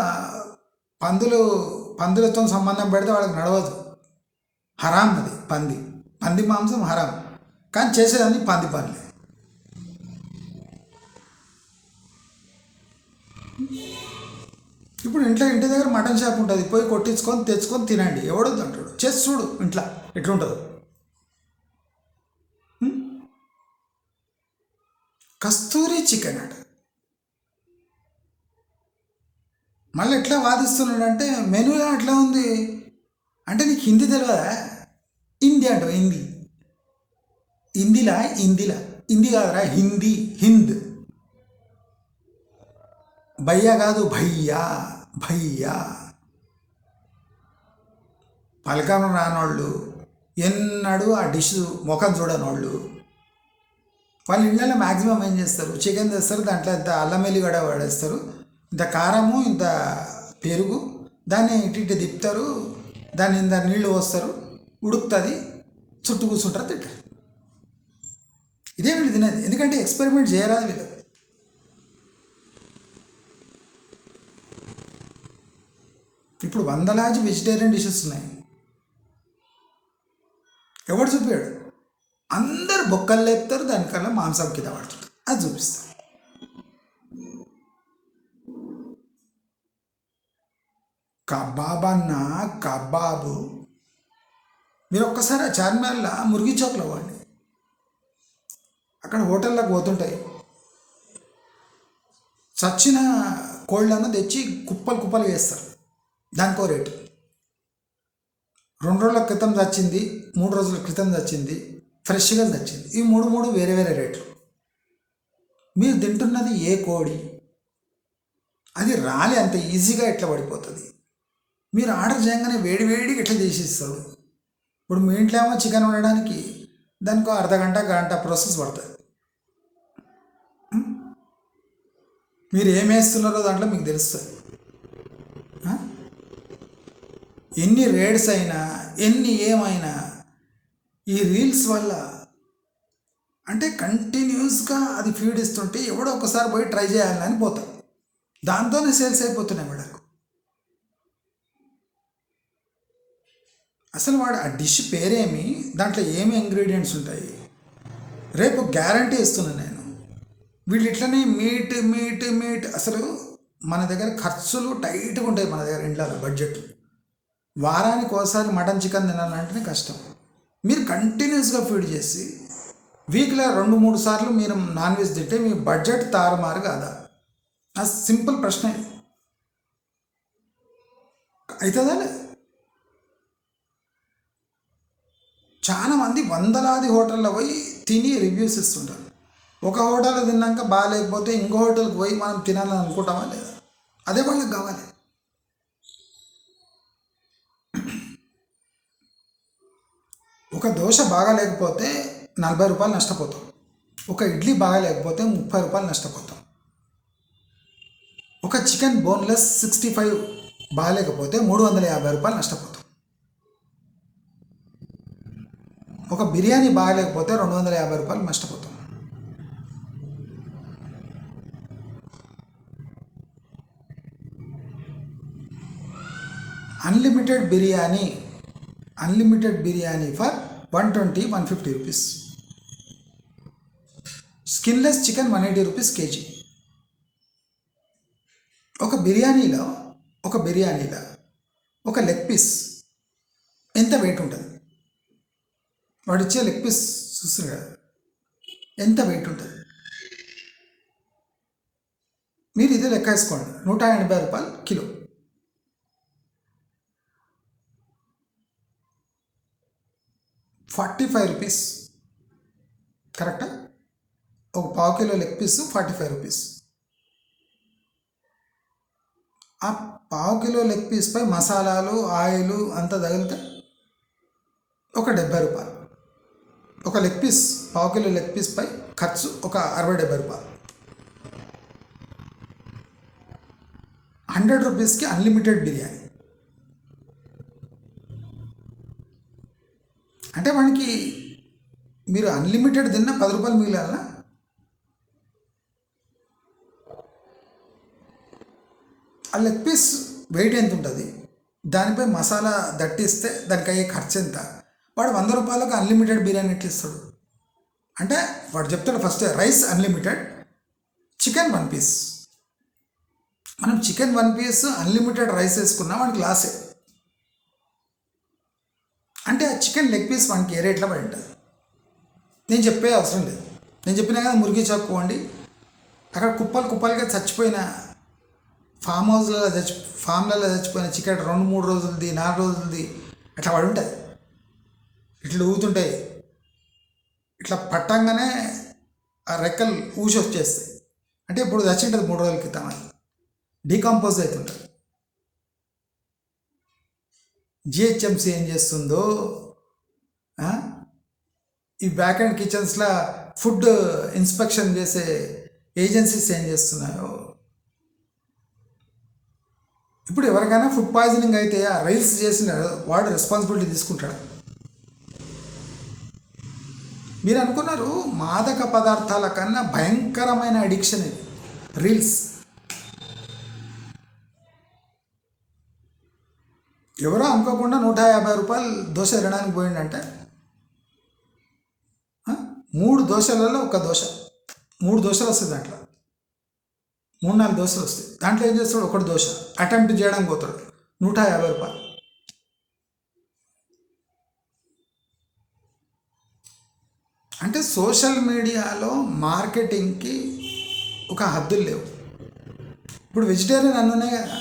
పందులతో సంబంధం పెడితే వాళ్ళకి నడవదు. హరాం అది. పంది మాంసం హరాం, కానీ చేసేదాన్ని పంది పనులే. ఇప్పుడు ఇంటి దగ్గర మటన్ షాప్ ఉంటుంది, పోయి కొట్టించుకొని తెచ్చుకొని తినండి. ఎవడొద్దు అంటాడు. చేసి చూడు ఇంట్లో ఎట్లుంటుందో. కస్తూరి చికెన్ అట. మళ్ళీ ఎట్లా వాదిస్తున్నాడంటే మెనూలో అట్లా ఉంది అంటే నీకు హిందీ తెలియదా? హిందీ అంటావు. హిందీలా హిందీ కాదురా, హింద్. భయ్యా కాదు, భయ్యా. పలకం రానోళ్ళు, ఎన్నడూ ఆ డిష్ ముఖం చూడనోళ్ళు, వాళ్ళ ఇళ్ళలో మ్యాక్సిమం ఏం చేస్తారు, చికెన్ తెస్తారు, దాంట్లో ఇంత అల్లం వెల్లిగడ్డ వాడేస్తారు, ఇంత కారము, ఇంత పెరుగు, దాన్ని ఇటు తిప్పుతారు, దాన్ని ఇంత నీళ్లు పోస్తారు, ఉడుకుతుంది, చుట్టూ కూర్చుంటారు, తింటారు. ఇదే వీళ్ళు తినేది. ఎందుకంటే ఎక్స్పెరిమెంట్ చేయరాదు వీళ్ళు. ఇప్పుడు వందలాది వెజిటేరియన్ డిషెస్ ఉన్నాయి. ఎవడు చూపాడు? అందరు బొక్కలు లేపుతారు, దానికన్నా మాంసం కింద పడుతుంది, అది చూపిస్తారు. కబాబు మీరు ఒక్కసారి ఆ చార్మినార్లో మురిగి చౌక్లో వాడిని, అక్కడ హోటల్లోకి పోతుంటాయి, చచ్చిన కోళ్ళను తెచ్చి కుప్పలు వేస్తారు. దానికో రేటు. 2 రోజుల క్రితం చచ్చింది, 3 రోజుల క్రితం చచ్చింది, ఫ్రెష్గా చచ్చింది. ఈ మూడు వేరే రేట్లు. మీరు తింటున్నది ఏ కోడి, అది రాలి అంత ఈజీగా ఎట్లా పడిపోతుంది. మీరు ఆర్డర్ చేయగానే వేడిగా ఎట్లా చేసిస్తారు. ఇప్పుడు మీ ఇంట్లో ఏమో చికెన్ వండడానికి దానికో అర్ధగంట గంట ప్రాసెస్ పడుతుంది. మీరు ఏం వేస్తున్నారో దాంట్లో మీకు తెలుస్తుంది. ఎన్ని రేట్స్ అయినా, ఎన్ని ఏమైనా, ఈ రీల్స్ వల్ల అంటే కంటిన్యూస్గా అది ఫీడ్ ఇస్తుంటే ఎవడో ఒకసారి పోయి ట్రై చేయాలని పోతాం, దాంతోనే సేల్స్ అయిపోతున్నాయి వీళ్ళకు. అసలు వాడు ఆ డిష్ పేరేమి, దాంట్లో ఏమి ఇంగ్రీడియంట్స్ ఉంటాయి, రేపు గ్యారంటీ ఇస్తున్నాను నేను. వీళ్ళు ఇట్లనే మీట్ మీట్ మీట్ అసలు మన దగ్గర ఖర్చులు టైట్గా ఉంటాయి, మన దగ్గర ఇంట్లో బడ్జెట్. వారానికి ఒకసారి మటన్ చికెన్ తినాలంటేనే కష్టం. మీరు కంటిన్యూస్గా ఫీడ్ చేసి వీక్లో 2-3 సార్లు మీరు నాన్ వెజ్ తింటే మీ బడ్జెట్ తారుమారు కాదా? ఆ సింపుల్ ప్రశ్న ఇది. అవుతుందా? చాలామంది వందలాది హోటల్లో పోయి తిని రివ్యూస్ ఇస్తుంటారు. ఒక హోటల్లో తిన్నాక బాగాలేకపోతే ఇంకో హోటల్కి పోయి మనం తినాలని అనుకుంటామా లేదా? అదే వాళ్ళకి కావాలి. ఒక దోశ బాగా లేకపోతే 40 రూపాయలు నష్టపోతాం, ఒక ఇడ్లీ బాగా లేకపోతే 30 రూపాయలు నష్టపోతాం, ఒక చికెన్ బోన్లెస్ 65 బాగాలేకపోతే 350 రూపాయలు నష్టపోతాం, ఒక బిర్యానీ బాగాలేకపోతే 250 రూపాయలు నష్టపోతాం. Unlimited biryani for 120-150 rupees. Skinless chicken 180 rupees KG. ఒక బిర్యానీలో ఒక లెగ్ పీస్ ఎంత వెయిట్ ఉంటుంది? వాడు ఇచ్చే లెగ్ పీస్ చూస్తున్నారు కదా, ఎంత వెయిట్ ఉంటుంది? మీరు ఇదే లెక్క వేసుకోండి, 180 రూపాయలు కిలో. ₹45 కరెక్టా? ఒక పావు కిలో లెగ్ పీస్ ₹45. ఆ పావు కిలో లెగ్ పీస్పై మసాలాలు, ఆయిల్ అంతా తగిలితే ఒక ₹70. ఒక లెగ్ పీస్, పావు కిలో లెగ్ పీస్పై ఖర్చు ఒక ₹60-70. ₹100కి అన్లిమిటెడ్ బిర్యానీ. అంటే మనకి మీరు అన్లిమిటెడ్ తిన్నా ₹10 మిగిలాలనా? ఆ లెగ్ పీస్ వెయిట్ ఎంత ఉంటుంది, దానిపై మసాలా దట్టిస్తే దానికి అయ్యే ఖర్చు ఎంత? వాడు ₹100కు అన్లిమిటెడ్ బిర్యానీ ఎట్లా ఇస్తాడు? అంటే వాడు చెప్తాడు first rice unlimited, chicken 1 piece. మనం చికెన్ 1 పీస్ అన్లిమిటెడ్ రైస్ వేసుకున్నా వాడికి లాసే. అంటే ఆ చికెన్ లెగ్ పీస్ మనకి ఏ రేట్లో పడి ఉంటుంది? నేను చెప్పే అవసరం లేదు, నేను చెప్పినా కదా మురిగి చాక్కోండి. అక్కడ కుప్పలుగా చచ్చిపోయిన ఫామ్లలో చచ్చిపోయిన చికెన్ 2-3 రోజులది, 4 రోజులది అట్లా పడి ఉంటుంది. ఇట్లా ఊగుతుంటాయి, ఇట్లా పట్టంగానే ఆ రెక్కలు ఊసి వచ్చేస్తాయి. అంటే ఇప్పుడు చచ్చింటుంది 3 రోజుల క్రితం, అది డీకంపోజ్ అవుతుంటుంది. జిహెచ్ఎంసీ ఏం చేస్తుందో, ఈ బ్యాక్ అండ్ కిచెన్స్లో ఫుడ్ ఇన్స్పెక్షన్ చేసే ఏజెన్సీస్ ఏం చేస్తున్నాయో. ఇప్పుడు ఎవరికైనా ఫుడ్ పాయిజనింగ్ అయితే ఆ రైల్స్ చేసిన వాడు రెస్పాన్సిబిలిటీ తీసుకుంటాడు. మీరు అనుకున్నారు మాదక పదార్థాల కన్నా భయంకరమైన అడిక్షన్ ఇది రీల్స్. ఎవరో అనుకోకుండా 150 రూపాయలు దోశ తినడానికి పోయిందంటే 3 దోశలలో ఒక దోశ, 3 దోశలు వస్తాయి, దాంట్లో 3-4 దోశలు వస్తాయి. దాంట్లో ఏం చేస్తాడు, ఒకటి దోశ అటెంప్ట్ చేయడానికి పోతాడు, 150 రూపాయలు. అంటే సోషల్ మీడియాలో మార్కెటింగ్కి ఒక హద్దులు లేవు. ఇప్పుడు వెజిటేరియన్ అన్ననే కదా,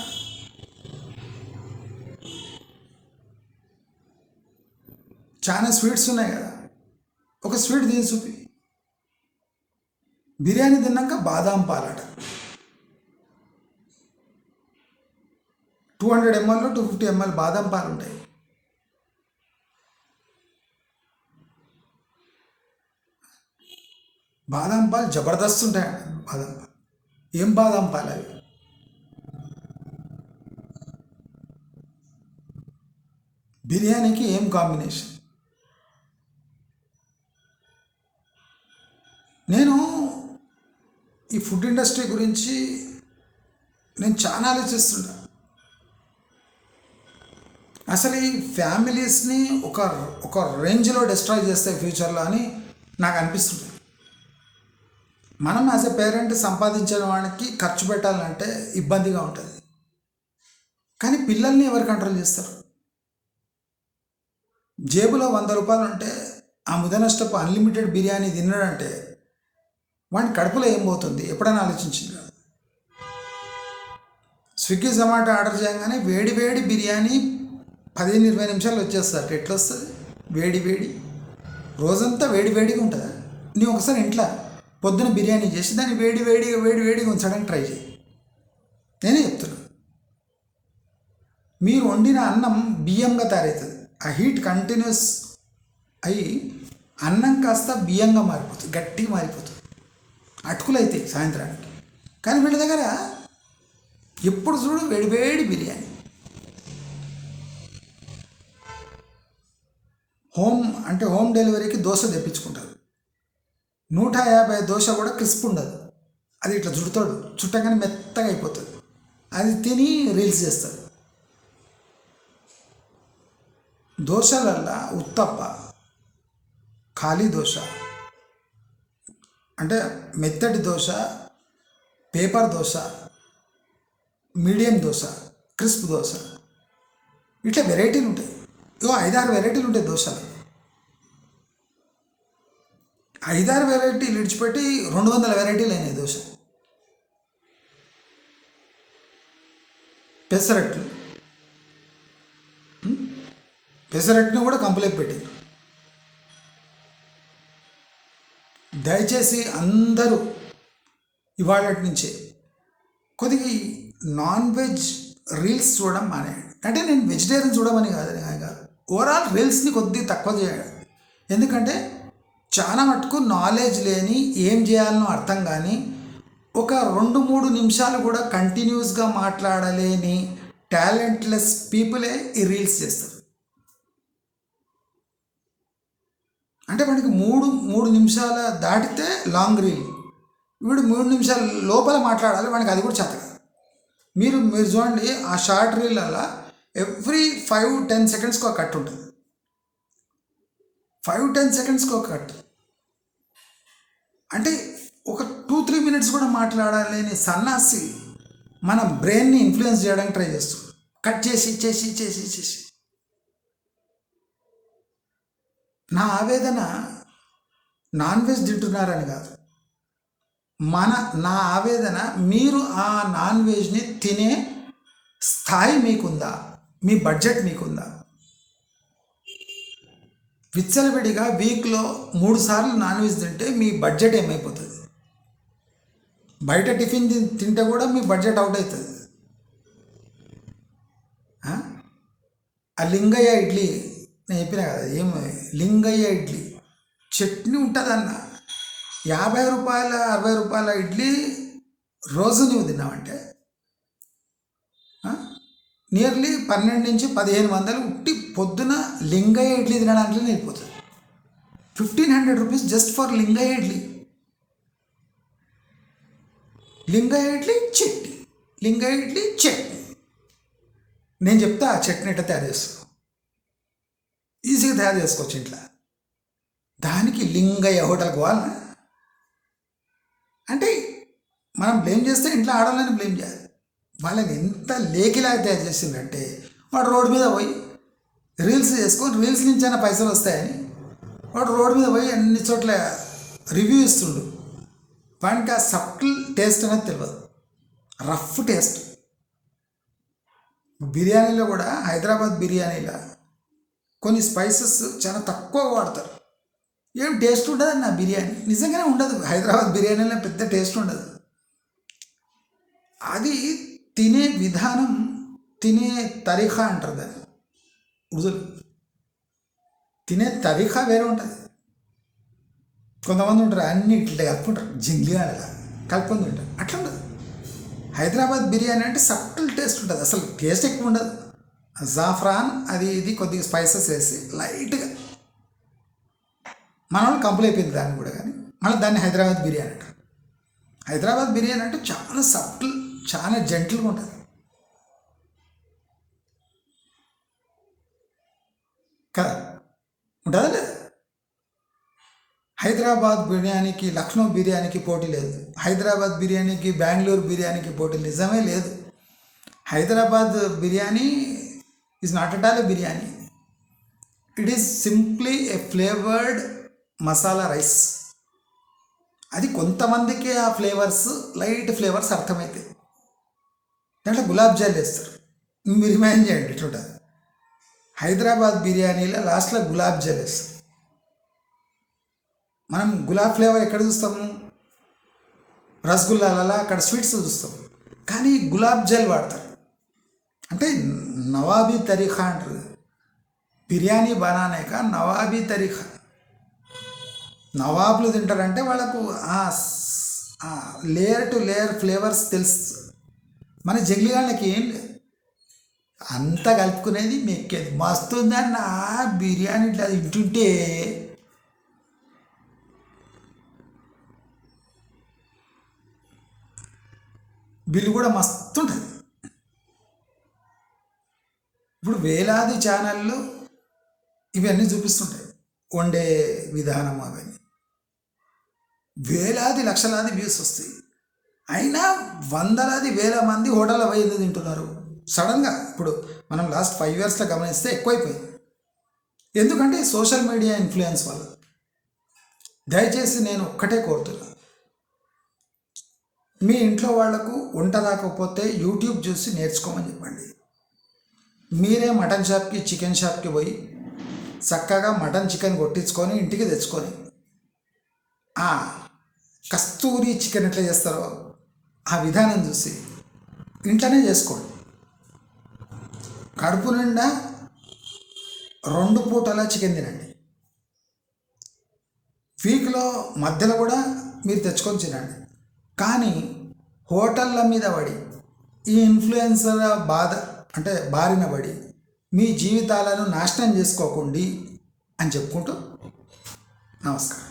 చాలా స్వీట్స్ ఉన్నాయి కదా, ఒక స్వీట్ దీని చూపి. బిర్యానీ తిన్నాక బాదాం పాలట 200 ml 250 ml బాదాం పాలు ఉంటాయి. బాదాం పాలు జబర్దస్త్ ఉంటాయి. బాదాం పాలు ఏం బాదాం పాలు అవి? బిర్యానీకి ఏం కాంబినేషన్? నేను ఈ ఫుడ్ ఇండస్ట్రీ గురించి నేను చాలా ఆలోచిస్తుంటా. అసలు ఈ ఫ్యామిలీస్ని ఒక ఒక రేంజ్లో డిస్ట్రాయ్ చేస్తే ఫ్యూచర్లో అని నాకు అనిపిస్తుంది. మనం యాజ్ ఎ పేరెంట్ సంపాదించిన వాడికి ఖర్చు పెట్టాలంటే ఇబ్బందిగా ఉంటుంది, కానీ పిల్లల్ని ఎవరు కంట్రోల్ చేస్తారు? జేబులో 100 రూపాయలు ఉంటే ఆ ముదనష్టపు అన్లిమిటెడ్ బిర్యానీ తిన్నాడంటే వాడి కడుపులో ఏం పోతుంది? ఎప్పుడైనా ఆలోచించింది కదా? స్విగ్గీ జొమాటో ఆర్డర్ చేయగానే వేడి వేడి బిర్యానీ 15-20 నిమిషాలు వచ్చేస్తారు. ఎట్లా వస్తుంది? వేడి వేడి రోజంతా వేడి వేడిగా ఉంటుందా? నీవు ఒకసారి ఇంట్లో పొద్దున బిర్యానీ చేసి దాన్ని వేడి వేడిగా ఉంచడానికి ట్రై చేయి. నేనే చెప్తున్నా. మీరు వండిన అన్నం బియ్యంగా తయారవుతుంది. ఆ హీట్ కంటిన్యూస్ అయ్యి అన్నం కాస్త బియ్యంగా మారిపోతుంది, గట్టిగా మారిపోతుంది, అటుకులు అవుతాయి సాయంత్రానికి. కానీ వీళ్ళ దగ్గర ఎప్పుడు చూడు వేడి బిర్యానీ. హోమ్ డెలివరీకి దోశ తెప్పించుకుంటారు. 150 దోశ కూడా క్రిస్ప్ ఉండదు. అది ఇట్లా చుడతాడు, చుట్టగానే మెత్తగా అయిపోతుంది. అది తిని రీల్స్ చేస్తాడు. దోశలల్లా ఉత్తప్ప, ఖాళీ దోశ అంటే మెత్తటి dosa, paper dosa, medium dosa, crisp dosa, ఇట్లా వెరైటీలు ఉంటాయి. 5-6 వెరైటీలు ఉంటాయి దోశలు. 5-6 వెరైటీలు విడిచిపెట్టి 200 వెరైటీలు అయినాయి దోశ. పెసరట్టును కూడా కంప్లీట్ పెట్టింది. దయచేసి అందరూ ఇవాళ నుంచే కొద్దిగా నాన్ వెజ్ రీల్స్ చూడడం మానేయండి. అంటే నేను వెజిటేరియన్ చూడమని కాదు, ఓవరాల్ రీల్స్ని కొద్దిగా తక్కువ చేయాలి. ఎందుకంటే చాలా మటుకు నాలెడ్జ్ లేని, ఏం చేయాలనో అర్థం కానీ, ఒక 2-3 నిమిషాలు కూడా కంటిన్యూస్గా మాట్లాడలేని టాలెంట్లెస్ పీపులే ఈ రీల్స్ చేస్తారు. అంటే వాడికి 3 నిమిషాల దాటితే లాంగ్ రీల్, వీడు 3 నిమిషాల లోపల మాట్లాడాలి, వాడికి అది కూడా చేత కాదు. మీరు చూడండి, ఆ షార్ట్ రీల్ అలా ఎవ్రీ 5-10 సెకండ్స్కి ఒక కట్ ఉంటుంది. 5-10 సెకండ్స్కి ఒక కట్ అంటే ఒక 2-3 మినిట్స్ కూడా మాట్లాడాలని సన్నాసి మన బ్రెయిన్ని ఇన్ఫ్లుయెన్స్ చేయడానికి ట్రై చేస్తుంది. కట్ చేసి నా ఆవేదన నాన్ వెజ్ తింటున్నారని కాదు, నా ఆవేదన మీరు ఆ నాన్ వెజ్ని తినే స్థాయి మీకుందా? మీ బడ్జెట్ మీకుందా? విచ్చలవిడిగా వీక్లో 3 సార్లు నాన్ వెజ్ తింటే మీ బడ్జెట్ ఏమైపోతుంది? బయట టిఫిన్ తింటే కూడా మీ బడ్జెట్ అవుట్ అవుతుంది. ఆ లింగయ్య ఇడ్లీ నేను చెప్పినా కదా, లింగయ్య ఇడ్లీ చట్నీ ఉంటుందన్న 50 రూపాయల 60 రూపాయల ఇడ్లీ రోజు నువ్వు తిన్నావంటే నియర్లీ 12-15 ఉట్టి పొద్దున లింగయ్య ఇడ్లీ తినడానికి వెళ్ళిపోతుంది. 1500 rupees just for Lingaiah idli. Lingaiah idli chutney. నేను చెప్తా ఆ చట్నీ ఎట్లా తయారు చేస్తాను, ఈజీగా తయారు చేసుకోవచ్చు ఇంట్లో. దానికి లింగయ్య హోటల్కి పోవాలన్నా అంటే మనం బ్లేమ్ చేస్తే ఇంట్లో ఆడాలని బ్లేమ్ చేయాలి. వాళ్ళని ఎంత లేకిలాగా తయారు చేసిందంటే, వాడు రోడ్డు మీద పోయి రీల్స్ చేసుకొని రీల్స్ నుంచి అయినా పైసలు వస్తాయని వాడు రోడ్డు మీద పోయి అన్ని చోట్ల రివ్యూ ఇస్తుండు. వానికి ఆ సబ్టిల్ టేస్ట్ అనేది తెలియదు, రఫ్ టేస్ట్. బిర్యానీలో కూడా హైదరాబాద్ బిర్యానీలో కొన్ని స్పైసెస్ చాలా తక్కువ వాడతారు. ఏం టేస్ట్ ఉండదు అన్న బిర్యానీ, నిజంగానే ఉండదు. హైదరాబాద్ బిర్యానీలో పెద్ద టేస్ట్ ఉండదు. అది తినే విధానం, తినే తరీఖా అంటారు దాన్ని ఉర్దూలో. తినే తరీఖా వేరే ఉంటుంది. కొంతమంది ఉంటారు అన్ని ఇట్లా కలుపుకుంటారు, జింగిగా కలుపుకొని తింటారు. అట్లా ఉండదు. హైదరాబాద్ బిర్యానీ అంటే సటిల్ టేస్ట్ ఉంటుంది, అసలు టేస్ట్ ఎక్కువ ఉండదు. జాఫ్రాన్ అది ఇది కొద్దిగా స్పైసెస్ వేసి లైట్గా మన వాళ్ళు కంపులు అయిపోయింది దాన్ని కూడా. కానీ మళ్ళీ దాన్ని హైదరాబాద్ బిర్యానీ అంటారు. హైదరాబాద్ బిర్యానీ అంటే చాలా సటిల్, చాలా జెంటిల్గా ఉంటుంది కదా, ఉంటుందా లేదా? హైదరాబాద్ బిర్యానీకి లక్నో బిర్యానీకి పోటీ లేదు. హైదరాబాద్ బిర్యానీకి బెంగళూరు బిర్యానీకి పోటీ నిజమే లేదు. Hyderabad biryani is not at all a biryani. It is simply A flavoured masala rice. అది కొంతమందికి ఆ ఫ్లేవర్స్, లైట్ ఫ్లేవర్స్ అర్థమవుతాయి. దాంట్లో గులాబ్ జామ్ వేస్తారు. మీరు ఇమాజిన్ చేయండి ఇట్లుంటుంది. హైదరాబాద్ బిర్యానీలో లాస్ట్లో గులాబ్ జామ్ వేస్తారు. మనం గులాబ్ ఫ్లేవర్ ఎక్కడ చూస్తాము? రసగుల్లాలలో అక్కడ స్వీట్స్ చూస్తాం. కానీ గులాబ్ జల్ వాడతారు. అంటే నవాబీ తరీఖా అంటారు. బిర్యానీ బనానేక నవాబీ తరీఖా. నవాబులు తింటారంటే వాళ్ళకు లేయర్ టు లేయర్ ఫ్లేవర్స్ తెలుసు. మన జంగ్లీగాళ్ళకి ఏం లేదు, అంతా కలుపుకునేది మెక్కేది. మస్తుందన్న బిర్యానీ ఇట్లా తింటుంటే బిల్లు కూడా మస్తు ఉంటుంది. ఇప్పుడు వేలాది ఛానళ్ళు ఇవన్నీ చూపిస్తుంటాయి, వండే విధానం అవన్నీ. వేలాది లక్షలాది వ్యూస్ వస్తాయి. అయినా వందలాది వేల మంది హోటల్లో పోయి ఎందుకు తింటున్నారు? సడన్గా ఇప్పుడు మనం లాస్ట్ 5 yearsలో గమనిస్తే ఎక్కువైపోయింది. ఎందుకంటే సోషల్ మీడియా ఇన్ఫ్లుయెన్స్ వల్ల. దయచేసి నేను ఒక్కటే కోరుతున్నా, మీ ఇంట్లో వాళ్లకు వంట రాకపోతే యూట్యూబ్ చూసి నేర్చుకోమని చెప్పండి. మీరే మటన్ షాప్కి, చికెన్ షాప్కి పోయి చక్కగా మటన్ చికెన్ కొట్టించుకొని ఇంటికి తెచ్చుకొని కస్తూరి చికెన్ ఎట్లా చేస్తారో ఆ విధానం చూసి ఇంట్లోనే చేసుకోండి. కడుపు నిండా 2 పూటల చికెన్ తినండి. వీక్లో మధ్యలో కూడా మీరు తెచ్చుకొని తినండి. కానీ హోటళ్ళ మీద పడి ఈ ఇన్ఫ్లుయెన్సర్ బారిన పడి మీ జీవితాలను నాశనం చేసుకోకండి అని చెప్పుకుంటూ నమస్కారం.